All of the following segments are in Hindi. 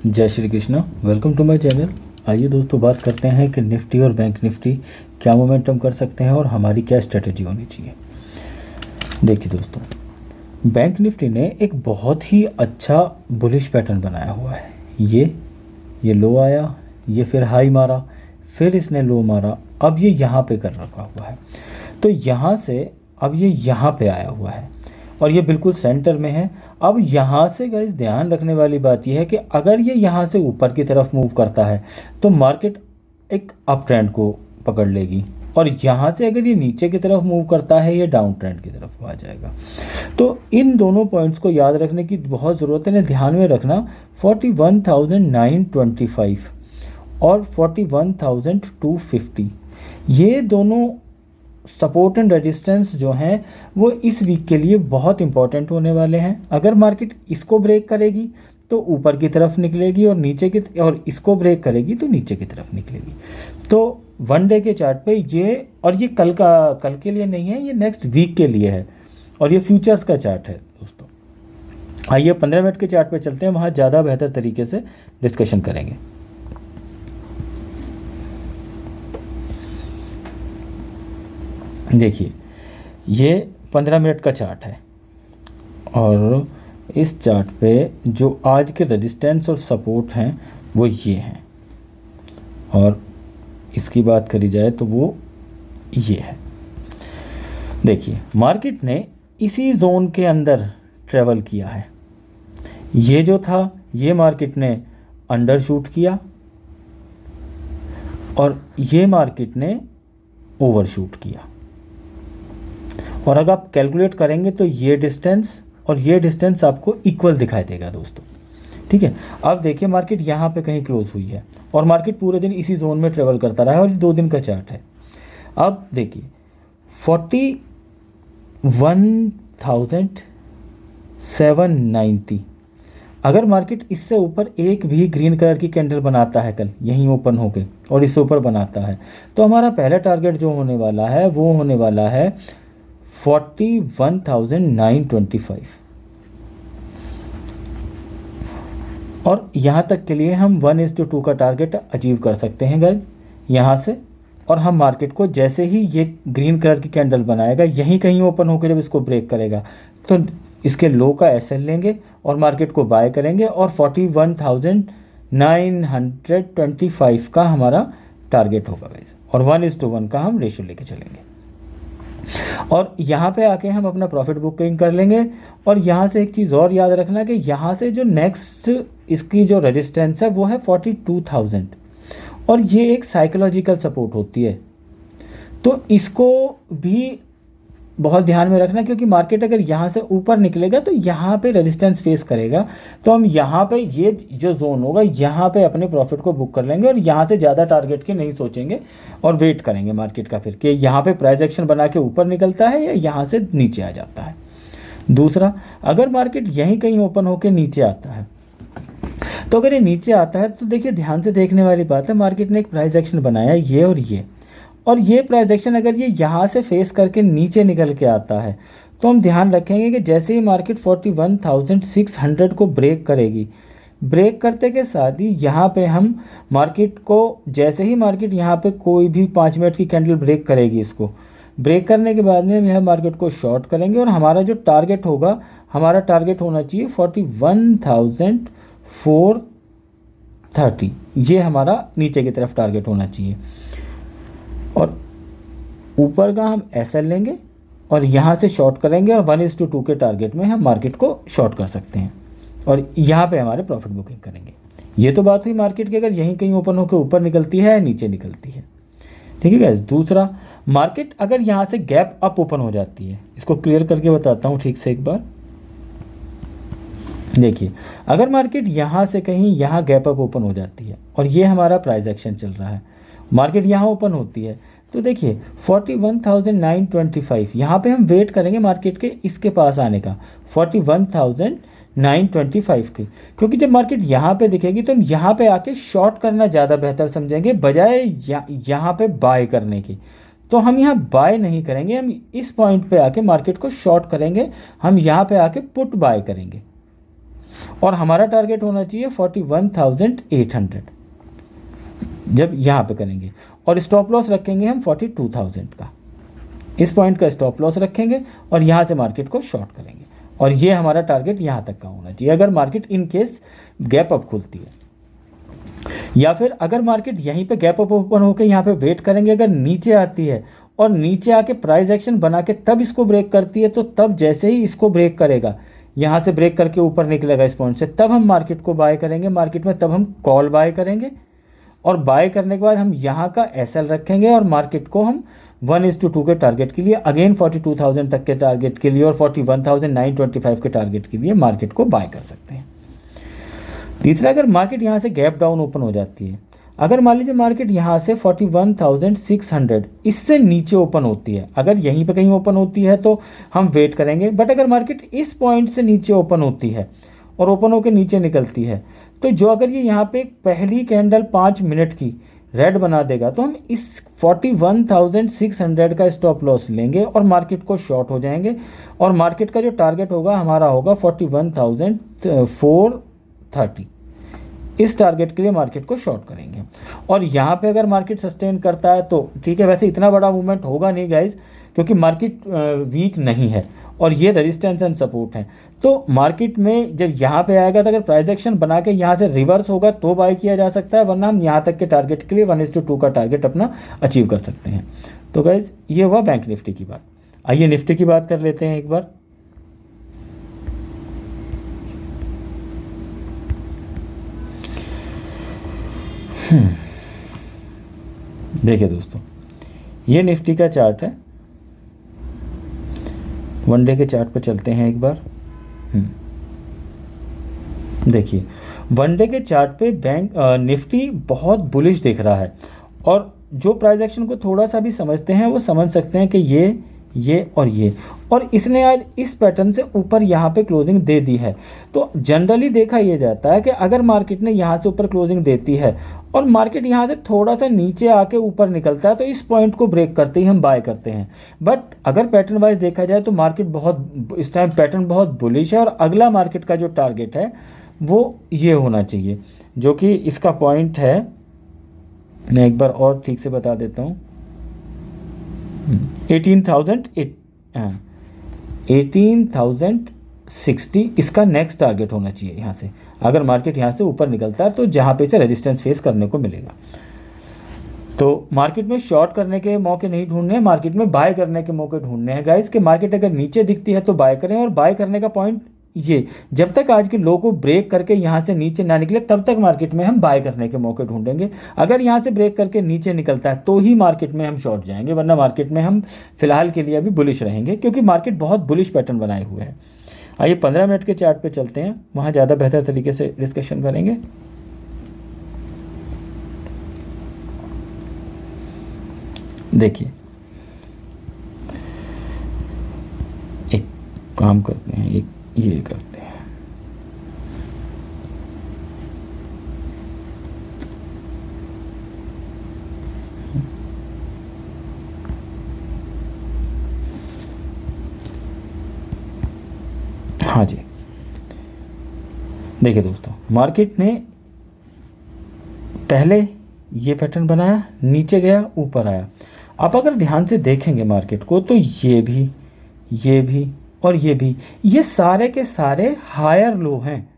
जय Shri Krishna. Welcome to my channel. आइए दोस्तों, बात करते हैं कि निफ्टी और बैंक निफ्टी क्या मोमेंटम कर सकते हैं और हमारी क्या स्ट्रेटजी होनी चाहिए। देखिए दोस्तों, बैंक निफ्टी ने एक बहुत ही अच्छा बुलिश पैटर्न बनाया हुआ है। ये लो आया, ये फिर हाई मारा, फिर इसने लो मारा, अब ये यहाँ पे कर रखा हुआ है। तो यहाँ से अब ये यहाँ पे आया हुआ है और ये बिल्कुल सेंटर में है। अब यहाँ से गाइस ध्यान रखने वाली बात यह है कि अगर ये यहाँ से ऊपर की तरफ मूव करता है तो मार्केट एक अप ट्रेंड को पकड़ लेगी, और यहाँ से अगर ये नीचे की तरफ मूव करता है ये डाउन ट्रेंड की तरफ आ जाएगा। तो इन दोनों पॉइंट्स को याद रखने की बहुत ज़रूरत है। ध्यान में रखना 41,925 और 41,250, ये दोनों सपोर्ट एंड रेजिस्टेंस जो हैं वो इस वीक के लिए बहुत इंपॉर्टेंट होने वाले हैं। अगर मार्केट इसको ब्रेक करेगी तो ऊपर की तरफ निकलेगी, और इसको ब्रेक करेगी तो नीचे की तरफ निकलेगी। तो वन डे के चार्ट पे ये, और ये कल के लिए नहीं है, ये नेक्स्ट वीक के लिए है, और ये फ्यूचर्स का चार्ट है दोस्तों। आइए 15 मिनट के चार्ट पे चलते हैं, वहाँ ज़्यादा बेहतर तरीके से डिस्कशन करेंगे। देखिए, ये 15 मिनट का चार्ट है और इस चार्ट पे जो आज के रेजिस्टेंस और सपोर्ट हैं वो ये हैं, और इसकी बात करी जाए तो वो ये है। देखिए, मार्केट ने इसी जोन के अंदर ट्रेवल किया है। ये जो था ये मार्केट ने अंडरशूट किया और ये मार्केट ने ओवरशूट किया, और अगर आप कैलकुलेट करेंगे तो ये डिस्टेंस और ये डिस्टेंस आपको इक्वल दिखाई देगा दोस्तों। ठीक है, अब देखिए मार्केट यहाँ पे कहीं क्लोज हुई है और मार्केट पूरे दिन इसी जोन में ट्रेवल करता रहा है, और ये 2 दिन का चार्ट है। अब देखिए 41,790, अगर मार्केट इससे ऊपर एक भी ग्रीन कलर की कैंडल बनाता है कल यहीं ओपन होके और इससे ऊपर बनाता है, तो हमारा पहला टारगेट जो होने वाला है वो होने वाला है 41,925, और यहाँ तक के लिए हम 1:2 का टारगेट अचीव कर सकते हैं गाइस यहाँ से। और हम मार्केट को जैसे ही ये ग्रीन कलर की कैंडल बनाएगा यहीं कहीं ओपन होकर जब इसको ब्रेक करेगा तो इसके लो का एसएल लेंगे और मार्केट को बाय करेंगे, और 41,925 का हमारा टारगेट होगा गाइस, और 1:1 का हम रेशियो लेके चलेंगे, और यहाँ पे आके हम अपना प्रॉफिट बुकिंग कर लेंगे। और यहाँ से एक चीज़ और याद रखना कि यहाँ से जो नेक्स्ट इसकी जो रेजिस्टेंस है वो है 42,000, और ये एक साइकोलॉजिकल सपोर्ट होती है, तो इसको भी बहुत ध्यान में रखना, क्योंकि मार्केट अगर यहाँ से ऊपर निकलेगा तो यहाँ पे रेजिस्टेंस फेस करेगा, तो हम यहाँ पे ये जो जोन होगा यहाँ पे अपने प्रॉफिट को बुक कर लेंगे, और यहाँ से ज़्यादा टारगेट के नहीं सोचेंगे और वेट करेंगे मार्केट का फिर कि यहाँ पे प्राइस एक्शन बना के ऊपर निकलता है या यहाँ से नीचे आ जाता है। दूसरा, अगर मार्केट यहीं कहीं ओपन होकर नीचे आता है, तो अगर ये नीचे आता है तो देखिए ध्यान से देखने वाली बात है, मार्केट ने एक प्राइस एक्शन बनाया ये और ये प्राइस एक्शन अगर ये यहाँ से फेस करके नीचे निकल के आता है तो हम ध्यान रखेंगे कि जैसे ही मार्केट 41,600 को ब्रेक करेगी, ब्रेक करते के साथ ही यहाँ पे हम मार्केट को, जैसे ही मार्केट यहाँ पे कोई भी 5 मिनट की कैंडल ब्रेक करेगी, इसको ब्रेक करने के बाद में हम यह मार्केट को शॉर्ट करेंगे, और हमारा जो टारगेट होगा, हमारा टारगेट होना चाहिए 41,430, ये हमारा नीचे की तरफ टारगेट होना चाहिए, और ऊपर का हम एसएल लेंगे और यहाँ से शॉर्ट करेंगे, और 1:2 के टारगेट में हम मार्केट को शॉर्ट कर सकते हैं, और यहाँ पे हमारे प्रॉफिट बुकिंग करेंगे। ये तो बात हुई मार्केट की अगर यहीं कहीं ओपन होकर ऊपर निकलती है या नीचे निकलती है। ठीक है गाइस। दूसरा, मार्केट अगर यहाँ से गैप अप ओपन हो जाती है, इसको क्लियर करके बताता हूँ ठीक से एक बार। देखिए, अगर मार्केट यहाँ से कहीं यहाँ गैप अप ओपन हो जाती है और ये हमारा प्राइस एक्शन चल रहा है, मार्केट यहाँ ओपन होती है, तो देखिए 41,925 यहाँ पे हम वेट करेंगे मार्केट के इसके पास आने का, 41,925 के, क्योंकि जब मार्केट यहाँ पे दिखेगी तो हम यहाँ पे आके शॉर्ट करना ज़्यादा बेहतर समझेंगे बजाय यहाँ पे बाय करने की। तो हम यहाँ बाय नहीं करेंगे, हम इस पॉइंट पे आके मार्केट को शॉर्ट करेंगे, हम यहाँ पे आके पुट बाय करेंगे। और हमारा टारगेट होना चाहिए 41,800 जब यहाँ पे करेंगे, और स्टॉप लॉस रखेंगे हम 42,000 का। इस पॉइंट का स्टॉप लॉस रखेंगे और यहाँ से मार्केट को शॉर्ट करेंगे, और ये हमारा टारगेट यहाँ तक का होना चाहिए अगर market in case gap up खुलती है। या फिर अगर मार्केट यहीं पे गैप अप ओपन होकर यहाँ पे वेट करेंगे, अगर नीचे आती है और नीचे आके प्राइस एक्शन बना के तब इसको ब्रेक करती है, तो तब जैसे ही इसको ब्रेक करेगा, यहाँ से ब्रेक करके ऊपर निकलेगा इस पॉइंट से, तब हम मार्केट को बाय करेंगे। मार्केट में तब हम कॉल बाय करेंगे, और बाय करने के बाद हम यहाँ का एसएल रखेंगे, और मार्केट को हम 1:2 के टारगेट के लिए, अगेन 42,000 तक के टारगेट के लिए और 41,925 के टारगेट के लिए मार्केट को बाय कर सकते हैं। तीसरा, अगर मार्केट यहाँ से गैप डाउन ओपन हो जाती है, अगर मान लीजिए मार्केट यहाँ से 41,600 इससे नीचे ओपन होती है, अगर यहीं पे कहीं ओपन होती है तो हम वेट करेंगे। बट अगर मार्केट इस पॉइंट से नीचे ओपन होती है और ओपन होकर नीचे निकलती है, तो जो अगर ये यहाँ पे पहली कैंडल 5 मिनट की रेड बना देगा, तो हम इस 41,600 का स्टॉप लॉस लेंगे और मार्केट को शॉर्ट हो जाएंगे, और मार्केट का जो टारगेट होगा हमारा होगा 41,430। इस टारगेट के लिए मार्केट को शॉर्ट करेंगे। और यहाँ पे अगर मार्केट सस्टेन करता है तो ठीक है, वैसे इतना बड़ा मूवमेंट होगा नहीं गाइज, क्योंकि मार्केट वीक नहीं है और ये रेजिस्टेंस एंड सपोर्ट है। तो मार्केट में जब यहाँ पे आएगा, तो अगर प्राइस एक्शन बना के यहाँ से रिवर्स होगा तो बाय किया जा सकता है, वरना हम यहाँ तक के टारगेट के लिए 1:2 का टारगेट अपना अचीव कर सकते हैं। तो गाइज ये हुआ बैंक निफ्टी की बात। आइए निफ्टी की बात कर लेते हैं एक बार। देखिए दोस्तों, ये निफ्टी का चार्ट है। वन डे के चार्ट पर चलते हैं एक बार। देखिए वन डे के चार्ट पे बैंक निफ्टी बहुत बुलिश दिख रहा है, और जो प्राइस एक्शन को थोड़ा सा भी समझते हैं वो समझ सकते हैं कि ये और इसने आज इस पैटर्न से ऊपर यहाँ पे क्लोजिंग दे दी है। तो जनरली देखा ये जाता है कि अगर मार्केट ने यहाँ से ऊपर क्लोजिंग देती है और मार्केट यहाँ से थोड़ा सा नीचे आके ऊपर निकलता है, तो इस पॉइंट को ब्रेक करते ही हम बाय करते हैं। बट अगर पैटर्न वाइज देखा जाए तो मार्केट इस टाइम पैटर्न बहुत बुलिश है, और अगला मार्केट का जो टारगेट है वो ये होना चाहिए, जो कि इसका पॉइंट है। मैं एक बार और ठीक से बता देता हूँ, 18,060 इसका नेक्स्ट टारगेट होना चाहिए यहाँ से। अगर मार्केट यहाँ से ऊपर निकलता है तो जहाँ पे इसे रेजिस्टेंस फेस करने को मिलेगा। तो मार्केट में शॉर्ट करने के मौके नहीं ढूंढने हैं, मार्केट में बाय करने के मौके ढूंढने हैं गाइस। कि मार्केट अगर नीचे दिखती है तो बाय करें, और बाय करने का पॉइंट ये, जब तक आज के लो को ब्रेक करके यहाँ से नीचे ना निकले तब तक मार्केट में हम बाय करने के मौके ढूंढेंगे। अगर यहाँ से ब्रेक करके नीचे निकलता है तो ही मार्केट में हम शॉर्ट जाएंगे, वरना मार्केट में हम फिलहाल के लिए अभी बुलिश रहेंगे, क्योंकि मार्केट बहुत बुलिश पैटर्न बनाए हुए हैं। आइए 15 मिनट के चार्ट पे चलते हैं, वहाँ ज़्यादा बेहतर तरीके से डिस्कशन करेंगे। देखिए एक काम करते हैं, एक ये करते हैं। हाँ जी, देखिए दोस्तों, मार्केट ने पहले ये पैटर्न बनाया, नीचे गया, ऊपर आया। आप अगर ध्यान से देखेंगे मार्केट को, तो ये भी और ये सारे के सारे हायर लो हैं।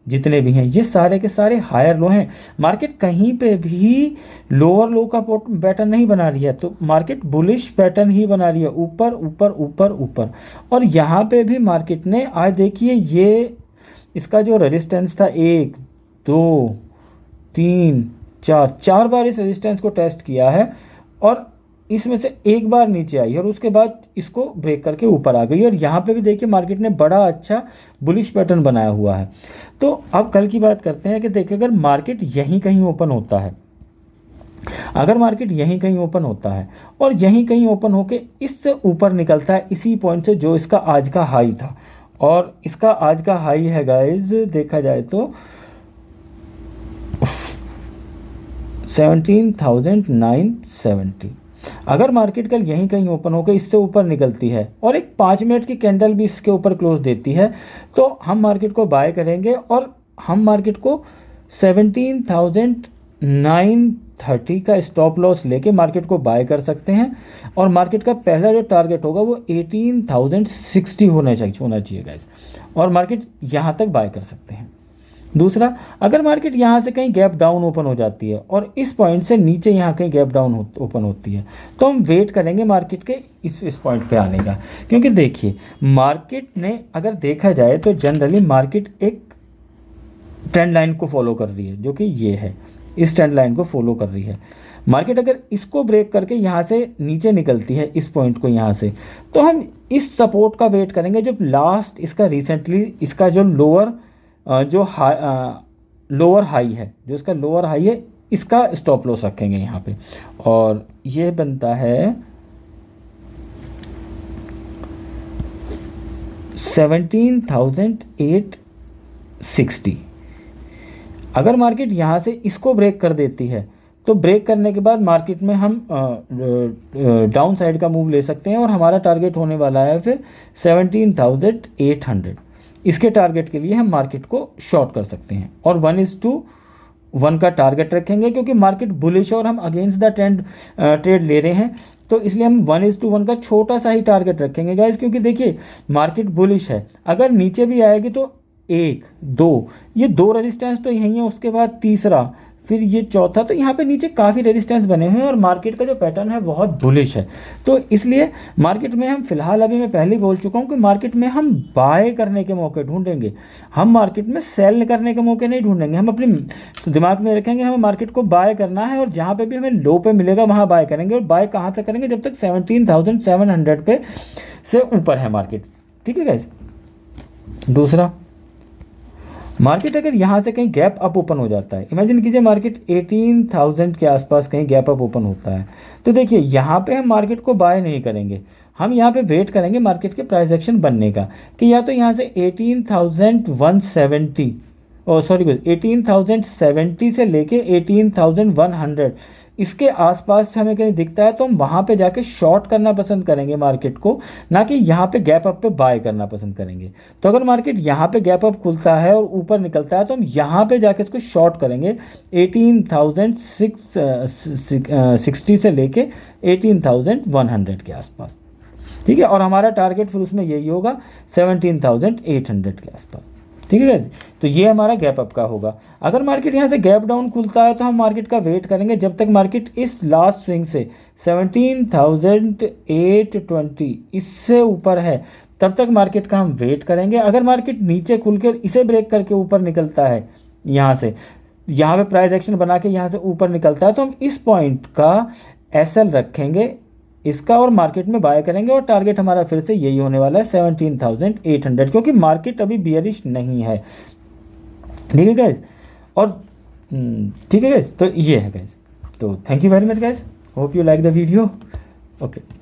जितने भी हैं ये सारे के सारे हायर लो हैं। मार्केट कहीं पे भी लोअर लो का पैटर्न नहीं बना रही है, तो मार्केट बुलिश पैटर्न ही बना रही है, ऊपर ऊपर ऊपर ऊपर। और यहाँ पे भी मार्केट ने आज देखिए, ये इसका जो रेजिस्टेंस था 1 2 3 4 बार इस रेजिस्टेंस को टेस्ट किया है, और इसमें से एक बार नीचे आई और उसके बाद इसको ब्रेक करके ऊपर आ गई। और यहाँ पे भी देखिए मार्केट ने बड़ा अच्छा बुलिश पैटर्न बनाया हुआ है। तो अब कल की बात करते हैं कि देखिए, अगर मार्केट यहीं कहीं ओपन होता है, अगर मार्केट यहीं कहीं ओपन होता है और यहीं कहीं ओपन होके इससे ऊपर निकलता है, इसी पॉइंट से जो इसका आज का हाई था, और इसका आज का हाई है गाइज देखा जाए तो 17,970। अगर मार्केट कल यहीं कहीं ओपन होकर इससे ऊपर निकलती है और एक 5 मिनट की कैंडल भी इसके ऊपर क्लोज देती है तो हम मार्केट को बाय करेंगे और हम मार्केट को 17,930 का स्टॉप लॉस लेके मार्केट को बाय कर सकते हैं और मार्केट का पहला जो टारगेट होगा वो 18,060 होना चाहिए गाइस, और मार्केट यहाँ तक बाय कर सकते हैं। दूसरा, अगर मार्केट यहाँ से कहीं गैप डाउन ओपन हो जाती है और इस पॉइंट से नीचे यहाँ कहीं गैप डाउन ओपन होती है तो हम वेट करेंगे मार्केट के इस पॉइंट पे आने का, क्योंकि देखिए मार्केट ने अगर देखा जाए तो जनरली मार्केट एक ट्रेंड लाइन को फॉलो कर रही है, जो कि ये है, इस ट्रेंड लाइन को फॉलो कर रही है। मार्केट अगर इसको ब्रेक करके यहाँ से नीचे निकलती है इस पॉइंट को यहाँ से, तो हम इस सपोर्ट का वेट करेंगे जो लास्ट इसका रिसेंटली इसका जो लोअर हाई है, जो इसका लोअर हाई है, इसका स्टॉप लॉस रखेंगे यहाँ पे, और ये बनता है 17,860। अगर मार्केट यहाँ से इसको ब्रेक कर देती है तो ब्रेक करने के बाद मार्केट में हम डाउन साइड का मूव ले सकते हैं और हमारा टारगेट होने वाला है फिर 17,800। इसके टारगेट के लिए हम मार्केट को शॉर्ट कर सकते हैं और 1:1 का टारगेट रखेंगे, क्योंकि मार्केट बुलिश है और हम अगेंस्ट द ट्रेंड ट्रेड ले रहे हैं, तो इसलिए हम 1:1 का छोटा सा ही टारगेट रखेंगे गाइस, क्योंकि देखिए मार्केट बुलिश है। अगर नीचे भी आएगी तो 1, 2, ये 2 रेजिस्टेंस तो यहीं है, उसके बाद तीसरा, फिर ये चौथा, तो यहाँ पे नीचे काफ़ी रेजिस्टेंस बने हुए हैं और मार्केट का जो पैटर्न है बहुत बुलिश है। तो इसलिए मार्केट में हम फिलहाल, अभी मैं पहले ही बोल चुका हूँ कि मार्केट में हम बाय करने के मौके ढूंढेंगे, हम मार्केट में सेल करने के मौके नहीं ढूंढेंगे। हम अपने दिमाग में रखेंगे हमें मार्केट को बाय करना है और जहाँ पे भी हमें लो पे मिलेगा वहाँ बाय करेंगे, और बाय कहाँ तक करेंगे, जब तक 17,700 पे से ऊपर है मार्केट। ठीक है गाइस। दूसरा, मार्केट अगर यहाँ से कहीं गैप अप ओपन हो जाता है, इमेजिन कीजिए मार्केट 18,000 के आसपास कहीं गैप अप ओपन होता है, तो देखिए यहाँ पे हम मार्केट को बाय नहीं करेंगे, हम यहाँ पे वेट करेंगे मार्केट के प्राइस एक्शन बनने का, कि या तो यहाँ से 18,070 से लेके 18,100 इसके आसपास हमें कहीं दिखता है तो हम वहाँ पे जाके शॉर्ट करना पसंद करेंगे मार्केट को, ना कि यहाँ पे गैप अप पे बाय करना पसंद करेंगे। तो अगर मार्केट यहाँ पे गैप अप खुलता है और ऊपर निकलता है तो हम यहाँ पे जाके इसको शॉर्ट करेंगे 18,660 से लेके 18,100 के आसपास। ठीक है, और हमारा टारगेट फिर उसमें यही होगा 17,800 के आसपास। ठीक है, तो ये हमारा गैप अप का होगा। अगर मार्केट यहाँ से गैप डाउन खुलता है तो हम मार्केट का वेट करेंगे जब तक मार्केट इस लास्ट स्विंग से 17,820 इससे ऊपर है, तब तक मार्केट का हम वेट करेंगे। अगर मार्केट नीचे खुलकर इसे ब्रेक करके ऊपर निकलता है, यहाँ से यहाँ पे प्राइस एक्शन बना के यहाँ से ऊपर निकलता है, तो हम इस पॉइंट का SL रखेंगे इसका और मार्केट में बाय करेंगे, और टारगेट हमारा फिर से यही होने वाला है 17,800, क्योंकि मार्केट अभी बियरिश नहीं है। ठीक है गाइस, और ठीक है गाइस, तो ये है गाइस। तो thank you very much guys, hope you like the video. Okay.